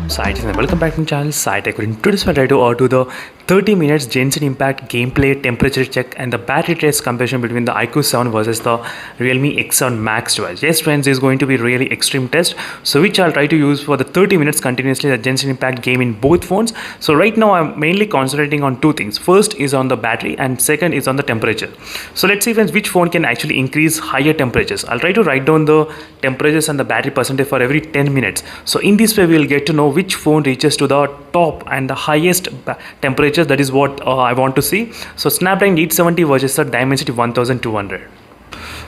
Site and welcome back to my channel Site. In today's video, I try to do the 30 minutes genshin impact gameplay, temperature check, and the battery test comparison between the iQOO 7 versus the Realme X7 Max device. Yes, friends, this is going to be really extreme test, so which I'll try to use for the 30 minutes continuously the genshin impact game in both phones. So right now, I'm mainly concentrating on two things. First is on the battery, and second is on the temperature. So let's see, friends, which phone can actually increase higher temperatures. I'll try to write down the temperatures and the battery percentage for every 10 minutes. So in this way, we'll get to know which phone reaches to the top and the highest temperature. That is what I want to see. So Snapdragon 870 versus the Dimensity 1200.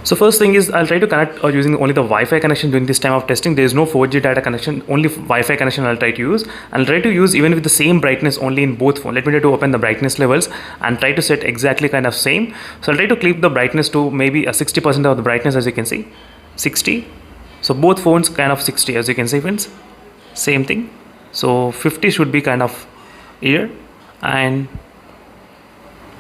So first thing is I'll try to connect using only the Wi-Fi connection during this time of testing. There is no 4G data connection, only Wi-Fi connection I'll try to use. I'll try to use even with the same brightness only in both phones. Let me try to open the brightness levels and try to set exactly kind of same. So I'll try to keep the brightness to maybe a 60% of the brightness, as you can see, 60. So both phones kind of 60, as you can see, friends. Same thing. So 50 should be kind of here and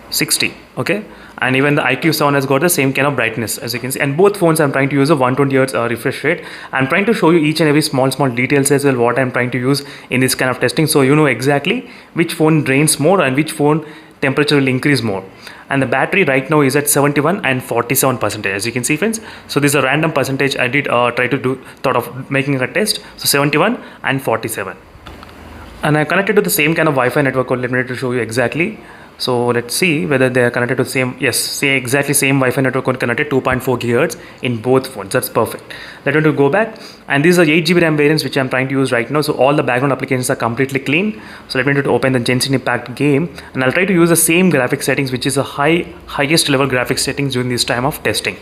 60. Okay, and even the iQOO 7 has got the same kind of brightness, as you can see, and both phones I'm trying to use a 120 Hz refresh rate. I'm trying to show you each and every small details as well what I'm trying to use in this kind of testing, so you know exactly which phone drains more and which phone temperature will increase more. And the battery right now is at 71 and 47%, as you can see, friends. So this is a random percentage I did try to do, thought of making a test. So 71 and 47, and I connected to the same kind of Wi-Fi network. Let me to show you exactly. So let's see whether they are connected to the same. Yes, say exactly same Wi-Fi network connected, 2.4 GHz in both phones. That's perfect. Let me to go back, and these are 8 GB RAM variants which I'm trying to use right now. So all the background applications are completely clean. So let me to open the Genshin Impact game, and I'll try to use the same graphics settings, which is a highest level graphics settings during this time of testing.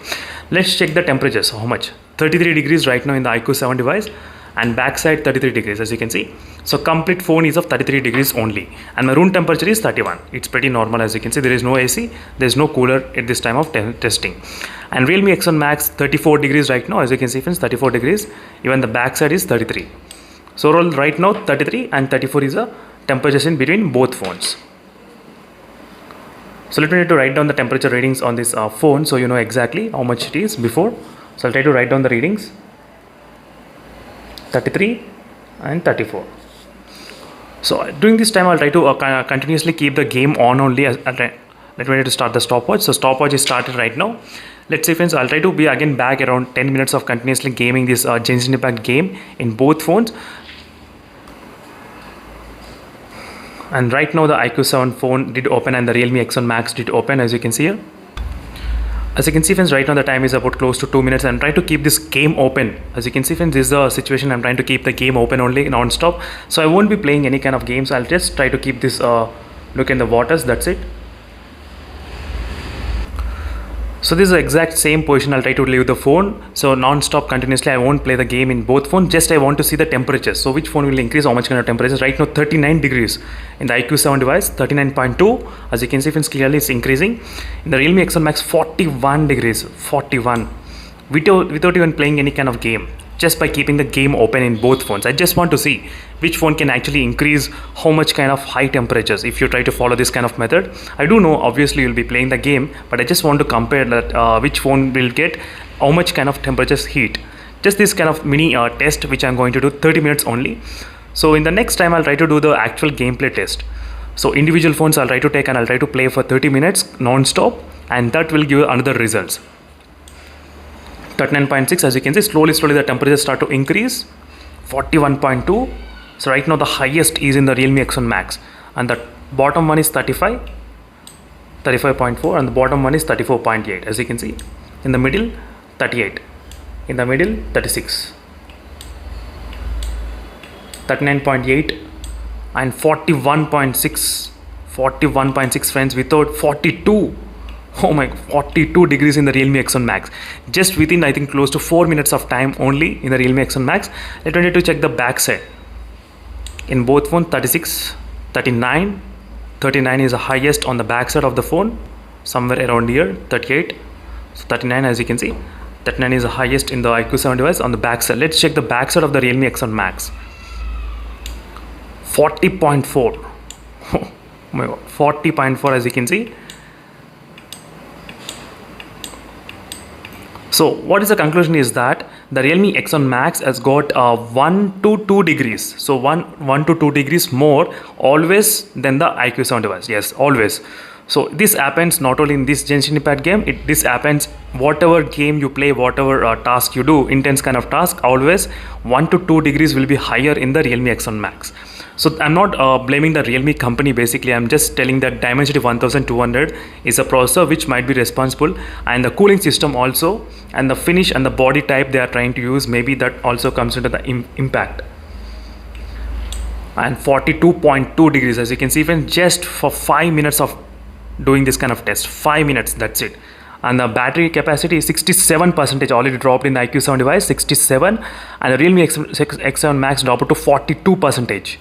Let's check the temperatures. How much? 33 degrees right now in the iQOO 7 device, and backside 33 degrees, as you can see. So complete phone is of 33 degrees only, and my room temperature is 31. It's pretty normal, as you can see. There is no AC, there is no cooler at this time of testing. And Realme X7 Max 34 degrees right now, as you can see, friends, 34 degrees. Even the backside is 33. So overall right now 33 and 34 is a temperature in between both phones. So let me try to write down the temperature readings on this phone, so you know exactly how much it is before. So I'll try to write down the readings. 33 and 34. So during this time I'll try to continuously keep the game on only. Let me try to start the stopwatch. So stopwatch is started right now. Let's see, friends, I'll try to be again back around 10 minutes of continuously gaming this Genshin Impact game in both phones. And right now the iQOO 7 phone did open and the Realme X7 Max did open, as you can see here. As you can see, friends, right now the time is about close to 2 minutes. I'm trying to keep this game open. As you can see, friends, this is the situation. I'm trying to keep the game open only non-stop. So I won't be playing any kind of games. I'll just try to keep this look in the waters. That's it. So this is the exact same position. I'll try to leave the phone. So non-stop continuously, I won't play the game in both phones. Just I want to see the temperatures. So which phone will increase how much kind of temperatures. Right now 39 degrees in the iQOO 7 device, 39.2. As you can see, friends, clearly it's increasing. In the Realme X7 Max, 41 degrees, 41. Without even playing any kind of game. Just by keeping the game open in both phones. I just want to see which phone can actually increase how much kind of high temperatures if you try to follow this kind of method. I do know obviously you'll be playing the game, but I just want to compare that which phone will get how much kind of temperatures heat. Just this kind of mini test which I'm going to do 30 minutes only. So in the next time I'll try to do the actual gameplay test. So individual phones I'll try to take and I'll try to play for 30 minutes non-stop, and that will give another results. 39.6, as you can see, slowly the temperatures start to increase. 41.2. So right now the highest is in the Realme X7 Max, and the bottom one is 35, 35.4, and the bottom one is 34.8. As you can see, in the middle 38, in the middle 36, 39.8, and 41.6, 41.6, friends, without 42. Oh my, 42 degrees in the Realme X7 Max. Just within, I think, close to 4 minutes of time only in the Realme X7 Max. Let me try to check the back side. In both phones, 36, 39. 39 is the highest on the back side of the phone. Somewhere around here, 38. So 39, as you can see. 39 is the highest in the iQOO 7 device on the back side. Let's check the back side of the Realme X7 Max. 40.4. Oh my god, 40.4, as you can see. So what is the conclusion is that the Realme X7 Max has got 1 to 2 degrees. So 1 to 2 degrees more always than the iQOO device. Yes, always. So this happens not only in this genshin pad game, this happens whatever game you play, whatever task you do, intense kind of task, always 1 to 2 degrees will be higher in the Realme X7 Max. So I'm not blaming the Realme company, basically I'm just telling that Dimensity 1200 is a processor which might be responsible, and the cooling system also, and the finish and the body type they are trying to use, maybe that also comes into the impact. And 42.2 degrees, as you can see, even just for 5 minutes of doing this kind of test, 5 minutes, that's it. And the battery capacity is 67%, already dropped in the iQOO device, 67, and the Realme X7 Max dropped to 42%.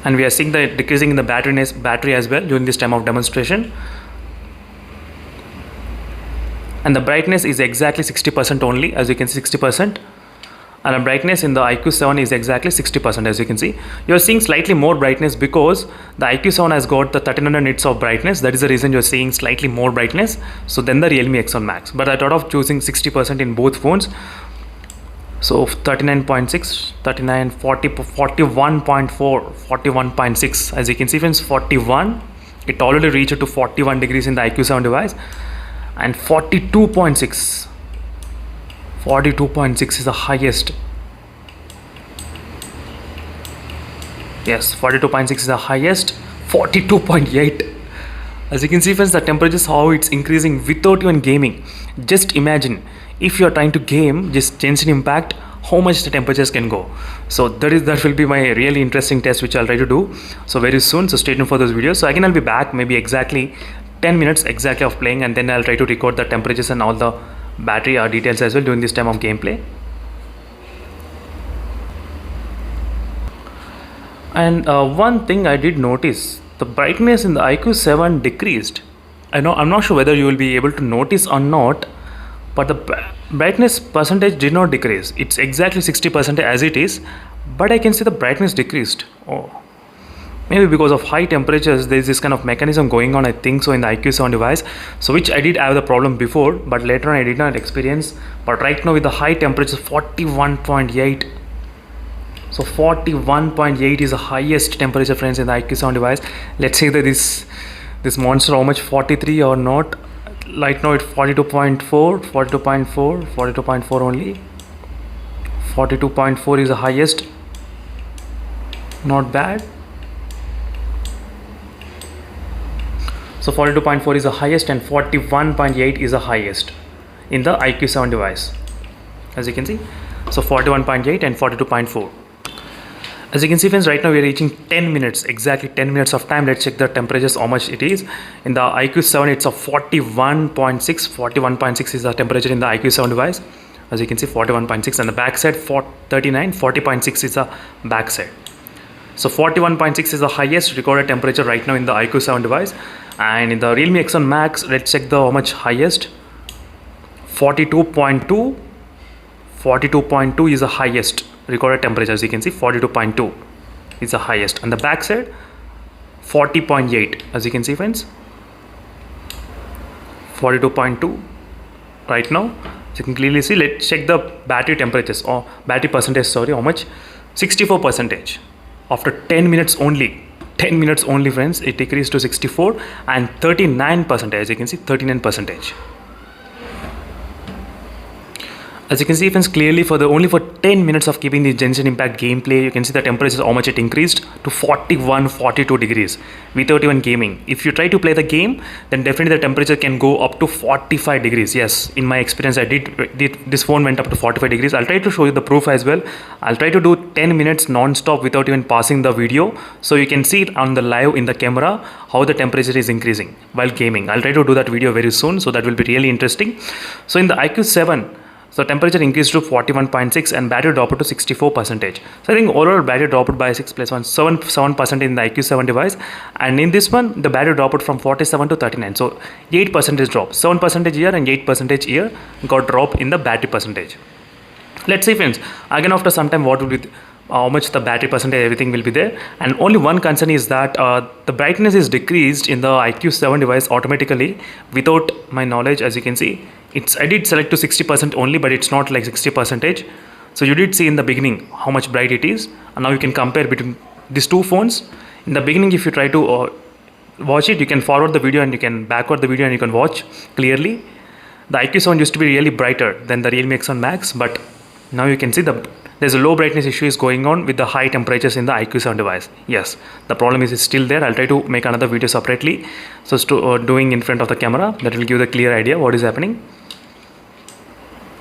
And we are seeing the decreasing in the battery as well during this time of demonstration. And the brightness is exactly 60% only, as you can see, 60%. And the brightness in the iQOO 7 is exactly 60%, as you can see. You are seeing slightly more brightness because the iQOO 7 has got the 1300 nits of brightness. That is the reason you are seeing slightly more brightness. So then the Realme X7 Max. But I thought of choosing 60% in both phones. So 39.6, 39, 40, 41.4, 41.6. As you can see, friends, 41. It already reached to 41 degrees in the iQOO 7 device. And 42.6. 42.6 is the highest. Yes, 42.6 is the highest. 42.8. As you can see, friends, the temperature is how it's increasing without even gaming. Just imagine if you are trying to game just genshin impact, how much the temperatures can go. So that will be my really interesting test which I'll try to do so very soon. So stay tuned for those videos. So again, I'll be back maybe exactly 10 minutes exactly of playing, and then I'll try to record the temperatures and all the battery details as well during this time of gameplay. And one thing I did notice, the brightness in the iQOO 7 decreased. I'm not sure whether you will be able to notice or not, but the brightness percentage did not decrease. It's exactly 60% as it is, but I can see the brightness decreased. Oh, maybe because of high temperatures there is this kind of mechanism going on, I think so, in the iQOO 7 device, so which I did have the problem before, but later on I did not experience. But right now with the high temperatures, 41.8, so 41.8 is the highest temperature, friends, in the iQOO 7 device. Let's say that this monster how much, 43 or not. Right now it's 42.4, 42.4, 42.4 only. 42.4 is the highest. Not bad. So 42.4 is the highest and 41.8 is the highest in the iQOO 7 device, as you can see. So 41.8 and 42.4. As you can see, friends, right now we are reaching 10 minutes, exactly 10 minutes of time. Let's check the temperatures, how much it is. In the iQOO 7, it's a 41.6. 41.6 is the temperature in the iQOO 7 device. As you can see, 41.6, and the backside 39, 40.6 is the backside. So 41.6 is the highest recorded temperature right now in the iQOO 7 device. And in the Realme X7 Max, let's check the how much highest. 42.2. 42.2 is the highest recorded temperature, as you can see. 42.2 is the highest, and the backside 40.8, as you can see, friends. 42.2 right now, so you can clearly see. Let's check the battery temperatures, or battery percentage, sorry, how much. 64%. After 10 minutes only, 10 minutes only, friends, it decreased to 64, and 39%, as you can see, 39%. As you can see, friends, clearly only for 10 minutes of keeping the genshin impact gameplay, you can see the temperature, how much it increased to 41, 42 degrees without even gaming. If you try to play the game, then definitely the temperature can go up to 45 degrees. Yes, in my experience, I did this phone went up to 45 degrees. I'll try to show you the proof as well. I'll try to do 10 minutes non-stop without even pausing the video, so you can see it on the live in the camera how the temperature is increasing while gaming. I'll try to do that video very soon, so that will be really interesting. So in the iQOO 7, so temperature increased to 41.6 and battery dropped to 64%. So I think overall battery dropped by 6 plus 1, 7% in the iQOO 7 device. And in this one, the battery dropped from 47 to 39. So 8% drop, 7% here and 8% here got drop in the battery percentage. Let's see, friends, again after some time what will be how much the battery percentage, everything will be there. And only one concern is that the brightness is decreased in the iQOO device automatically without my knowledge. As you can see, I did select to 60% only, but it's not like 60%. So you did see in the beginning how much bright it is, and now you can compare between these two phones. In the beginning, if you try to watch it, you can forward the video and you can backward the video and you can watch clearly. The iQOO used to be really brighter than the Realme X7 Max, but now you can see there's a low brightness issue is going on with the high temperatures in the iQOO device. Yes, the problem is still there. I'll try to make another video separately, so doing in front of the camera, that will give the clear idea what is happening.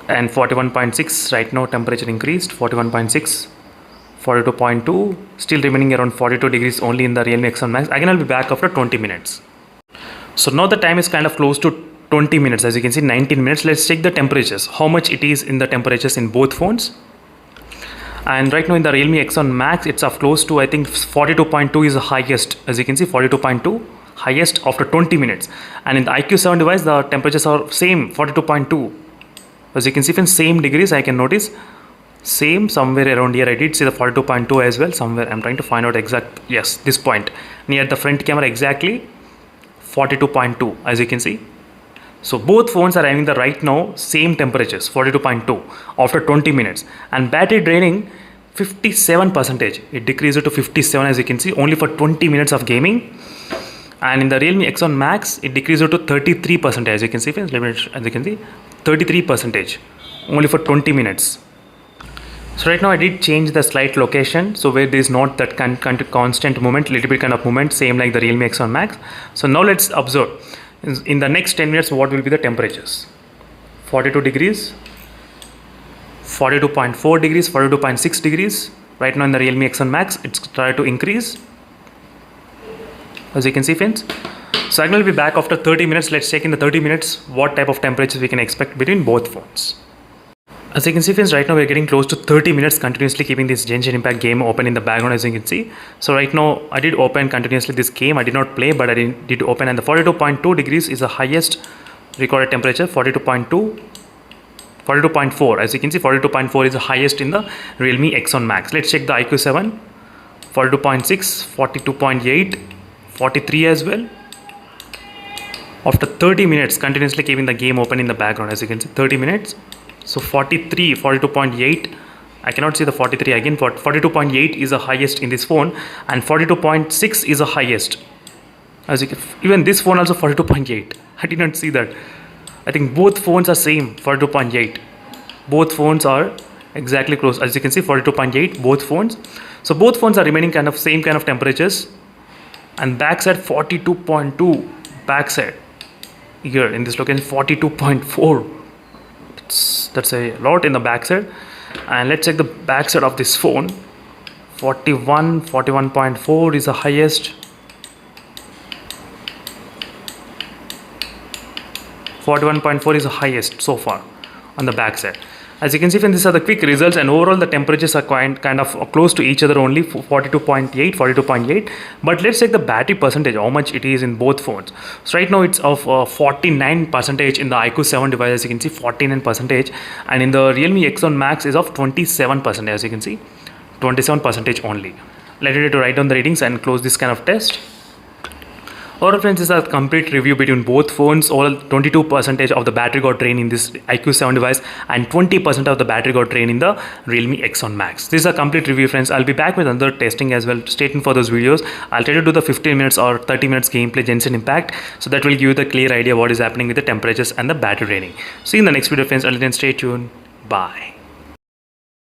And 41.6 right now, temperature increased, 41.6, 42.2, still remaining around 42 degrees only in the Realme X7 Max. Again, I'll be back after 20 minutes. So now the time is kind of close to 20 minutes. As you can see, 19 minutes. Let's check the temperatures, how much it is in the temperatures in both phones. And right now in the Realme X7 Max, it's of close to, I think 42.2 is the highest. As you can see, 42.2 highest after 20 minutes. And in the iQOO device, the temperatures are same, 42.2. As you can see, in same degrees, I can notice same somewhere around here. I did see the 42.2 as well somewhere. I'm trying to find out exact, yes, this point near the front camera, exactly 42.2, as you can see. So both phones are having the right now same temperatures, 42.2 after 20 minutes. And battery draining 57%. It decreased to 57, as you can see, only for 20 minutes of gaming. And in the Realme X7 Max, it decreased to 33%, as you can see, as you can see, 33% only for 20 minutes. So right now I did change the slight location, so where there is not that constant movement, little bit kind of movement, same like the Realme X7 Max. So now let's observe in the next 10 minutes what will be the temperatures. 42 degrees, 42.4 degrees, 42.6 degrees. Right now in the Realme X7 Max, it's trying to increase, as you can see, friends. So I will be back after 30 minutes. Let's check in the 30 minutes what type of temperatures we can expect between both phones. As you can see, friends, right now we're getting close to 30 minutes continuously keeping this Genshin Impact game open in the background, as you can see. So right now I did open continuously this game. I did not play, but I did open, and the 42.2 degrees is the highest recorded temperature. 42.4, as you can see, 42.4 is the highest in the Realme X7 Max. Let's check the iQOO 7. 42.6, 42.8, 43 as well. After 30 minutes continuously keeping the game open in the background, as you can see, 30 minutes. So 43, 42.8, I cannot see the 43 again. 42.8 is the highest in this phone, and 42.6 is the highest. As you can, even this phone also 42.8. I did not see that. I think both phones are same, 42.8. Both phones are exactly close. As you can see, 42.8 both phones. So both phones are remaining kind of same kind of temperatures. And backside 42.2, backside here in this location 42.4. That's a lot in the backside. And let's check the backside of this phone. 41.4 is the highest. 41.4 is the highest so far on the backside. As you can see, these are the quick results, and overall the temperatures are kind of close to each other, only 42.8, 42.8. But let's check the battery percentage, how much it is in both phones. So right now it's of 49% in the iQOO device, as you can see, 49%, and in the Realme X7 Max is of 27%, as you can see, 27% only. Let me write down the ratings and close this kind of test. Alright friends, this is a complete review between both phones. All 22% of the battery got drained in this iQOO device, and 20% of the battery got drained in the Realme X7 Max. This is a complete review, friends. I'll be back with another testing as well. Stay tuned for those videos. I'll try to do the 15 minutes or 30 minutes gameplay Genshin Impact, so that will give you the clear idea what is happening with the temperatures and the battery draining. See you in the next video, friends. Until then, stay tuned. Bye.